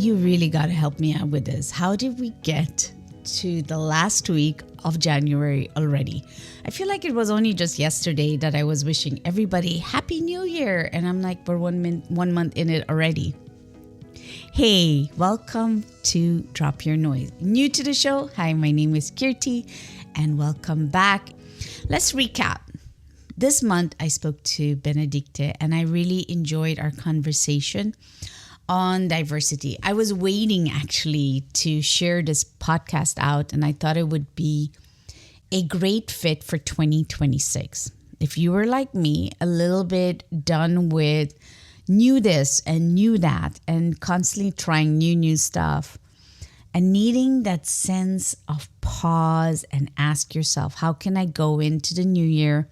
you really got to help me out with this. How did we get to the last week of January already? I feel like it was only just yesterday that I was wishing everybody Happy New Year. And I'm like, we're 1 month in it already. Hey, welcome to Drop Your Noise. New to the show? Hi, my name is Kirti and welcome back. Let's recap. This month I spoke to Benedicte and I really enjoyed our conversation on diversity. I was waiting actually to share this podcast out and I thought it would be a great fit for 2026. If you were like me, a little bit done with new this and new that and constantly trying new stuff and needing that sense of pause and ask yourself, how can I go into the new year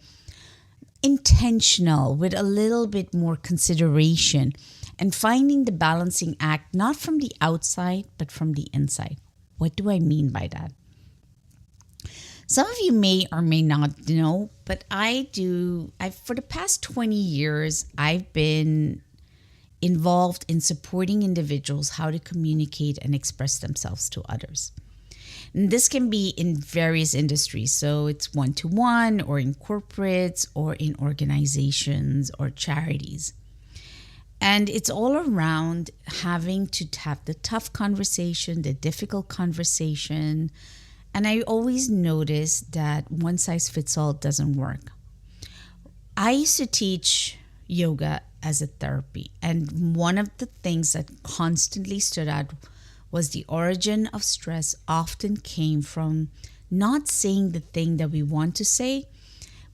intentional with a little bit more consideration and finding the balancing act, not from the outside, but from the inside. What do I mean by that? Some of you may or may not know, but I do. For the past 20 years, I've been involved in supporting individuals how to communicate and express themselves to others. And this can be in various industries. So it's one-to-one or in corporates or in organizations or charities. And it's all around having to have the tough conversation, the difficult conversation. And I always notice that one size fits all doesn't work. I used to teach yoga as a therapy. And one of the things that constantly stood out was the origin of stress often came from not saying the thing that we want to say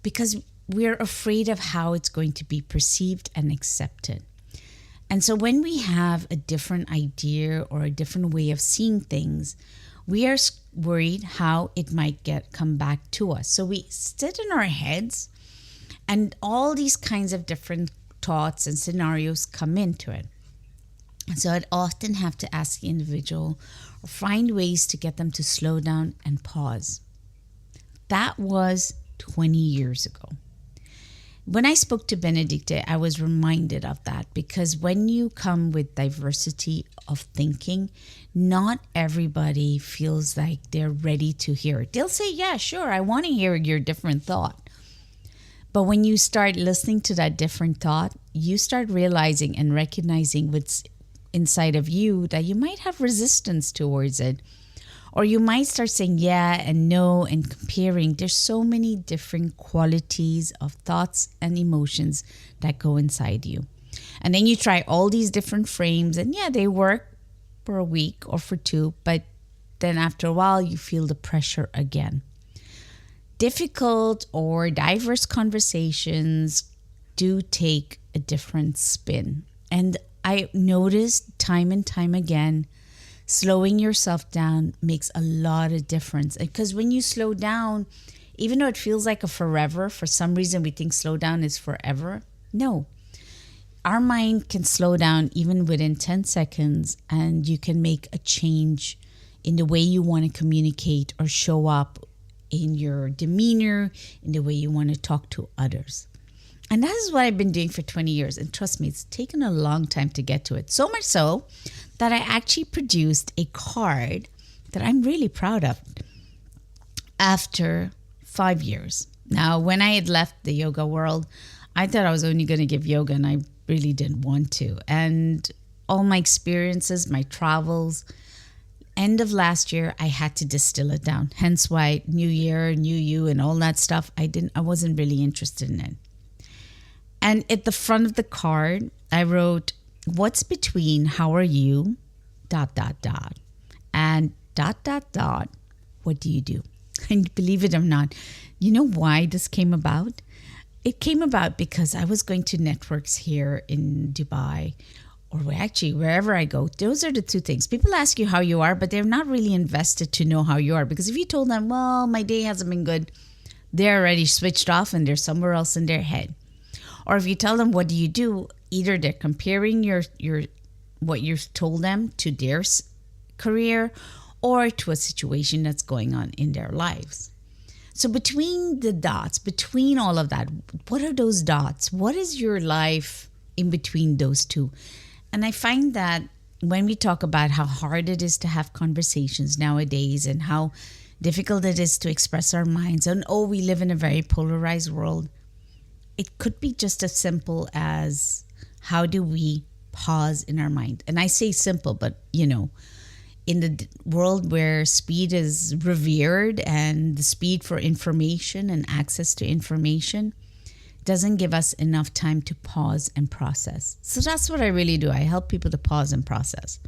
because we're afraid of how it's going to be perceived and accepted. And so when we have a different idea or a different way of seeing things, we are worried how it might come back to us. So we sit in our heads and all these kinds of different thoughts and scenarios come into it. So I'd often have to ask the individual or find ways to get them to slow down and pause. That was 20 years ago. When I spoke to Benedicte, I was reminded of that because when you come with diversity of thinking, not everybody feels like they're ready to hear it. They'll say, yeah, sure, I want to hear your different thought. But when you start listening to that different thought, you start realizing and recognizing what's inside of you that you might have resistance towards it. Or you might start saying yeah and no and comparing. There's so many different qualities of thoughts and emotions that go inside you. And then you try all these different frames and yeah, they work for a week or for two, but then after a while you feel the pressure again. Difficult or diverse conversations do take a different spin. And I noticed time and time again, slowing yourself down makes a lot of difference. Because when you slow down, even though it feels like a forever, for some reason we think slow down is forever. No. Our mind can slow down even within 10 seconds and you can make a change in the way you want to communicate or show up in your demeanor, in the way you want to talk to others. And that is what I've been doing for 20 years. And trust me, it's taken a long time to get to it. So much so that I actually produced a card that I'm really proud of after 5 years. Now, when I had left the yoga world, I thought I was only going to give yoga and I really didn't want to. And all my experiences, my travels, end of last year, I had to distill it down. Hence why New Year, New You and all that stuff, I wasn't really interested in it. And at the front of the card, I wrote, what's between how are you, ... and ... what do you do? And believe it or not, you know why this came about? It came about because I was going to networks here in Dubai, or actually wherever I go. Those are the two things. People ask you how you are, but they're not really invested to know how you are. Because if you told them, well, my day hasn't been good, they're already switched off and they're somewhere else in their head. Or if you tell them, what do you do? Either they're comparing your what you've told them to their career or to a situation that's going on in their lives. So between the dots, between all of that, what are those dots? What is your life in between those two? And I find that when we talk about how hard it is to have conversations nowadays and how difficult it is to express our minds, and we live in a very polarized world, it could be just as simple as how do we pause in our mind? And I say simple, but in the world where speed is revered and the speed for information and access to information doesn't give us enough time to pause and process. So that's what I really do. I help people to pause and process.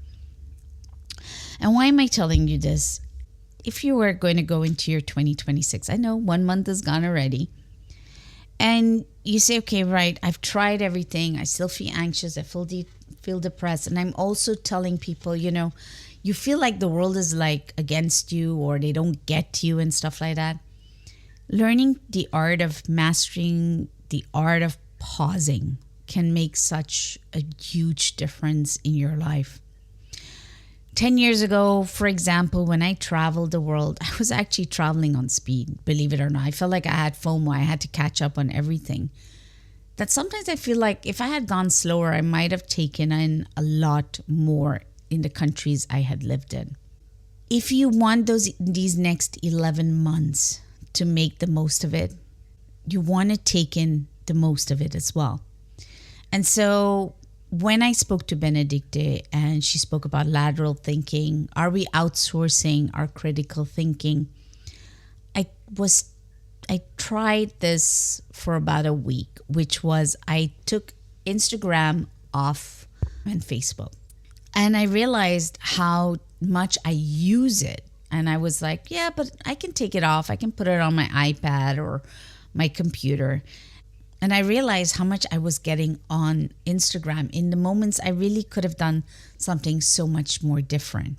And why am I telling you this? If you were going to go into your 2026, I know 1 month is gone already, and you say, okay, right, I've tried everything. I still feel anxious. I feel depressed. And I'm also telling people, you feel like the world is like against you or they don't get you and stuff like that. Learning the art of mastering the art of pausing can make such a huge difference in your life. 10 years ago, for example, when I traveled the world, I was actually traveling on speed, believe it or not. I felt like I had FOMO. I had to catch up on everything. That sometimes I feel like if I had gone slower, I might have taken in a lot more in the countries I had lived in. If you want these next 11 months to make the most of it, you want to take in the most of it as well. And so when I spoke to Benedicte and she spoke about lateral thinking, are we outsourcing our critical thinking? I tried this for about a week, which was I took Instagram off and Facebook. And I realized how much I use it. And I was like, yeah, but I can take it off. I can put it on my iPad or my computer. And I realized how much I was getting on Instagram in the moments I really could have done something so much more different.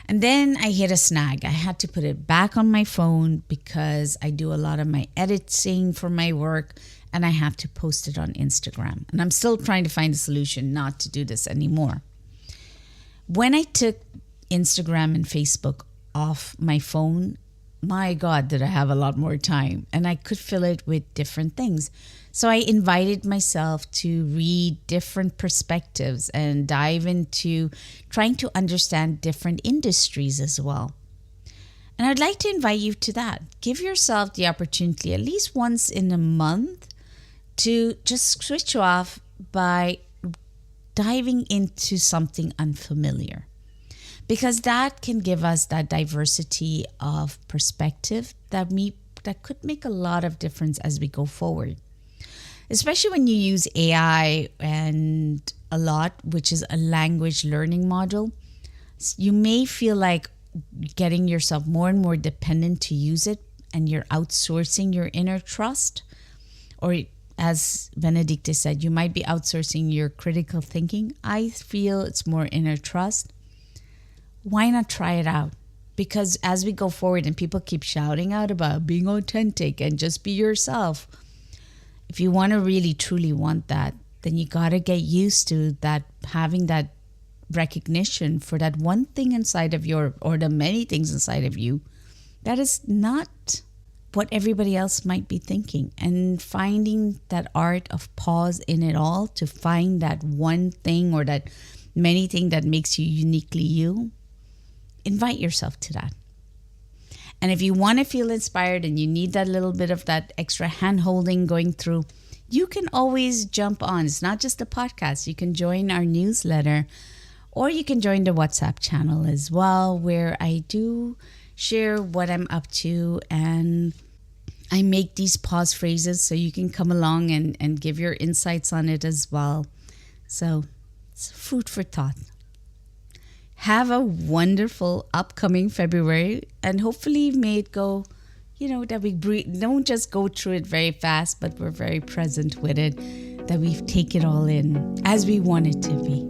And then I hit a snag. I had to put it back on my phone because I do a lot of my editing for my work and I have to post it on Instagram. And I'm still trying to find a solution not to do this anymore. When I took Instagram and Facebook off my phone, my God, did I have a lot more time, and I could fill it with different things. So I invited myself to read different perspectives and dive into trying to understand different industries as well. And I'd like to invite you to that. Give yourself the opportunity at least once in a month to just switch off by diving into something unfamiliar. Because that can give us that diversity of perspective that could make a lot of difference as we go forward. Especially when you use AI and a lot, which is a language learning module, you may feel like getting yourself more and more dependent to use it and you're outsourcing your inner trust. Or as Benedicte said, you might be outsourcing your critical thinking. I feel it's more inner trust. Why not try it out? Because as we go forward and people keep shouting out about being authentic and just be yourself, if you want to really truly want that, then you got to get used to that, having that recognition for that one thing inside of or the many things inside of you that is not what everybody else might be thinking, and finding that art of pause in it all to find that one thing or that many thing that makes you uniquely you. Invite yourself to that. And if you want to feel inspired and you need that little bit of that extra hand holding going through, you can always jump on. It's not just a podcast. You can join our newsletter, or you can join the WhatsApp channel as well, where I do share what I'm up to, and I make these pause phrases so you can come along and give your insights on it as well. So it's food for thought. Have a wonderful upcoming February, and hopefully may it go, that we don't just go through it very fast, but we're very present with it, that we take it all in as we want it to be.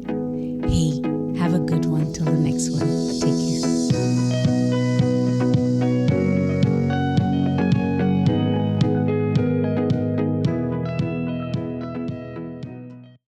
Hey, have a good one till the next one.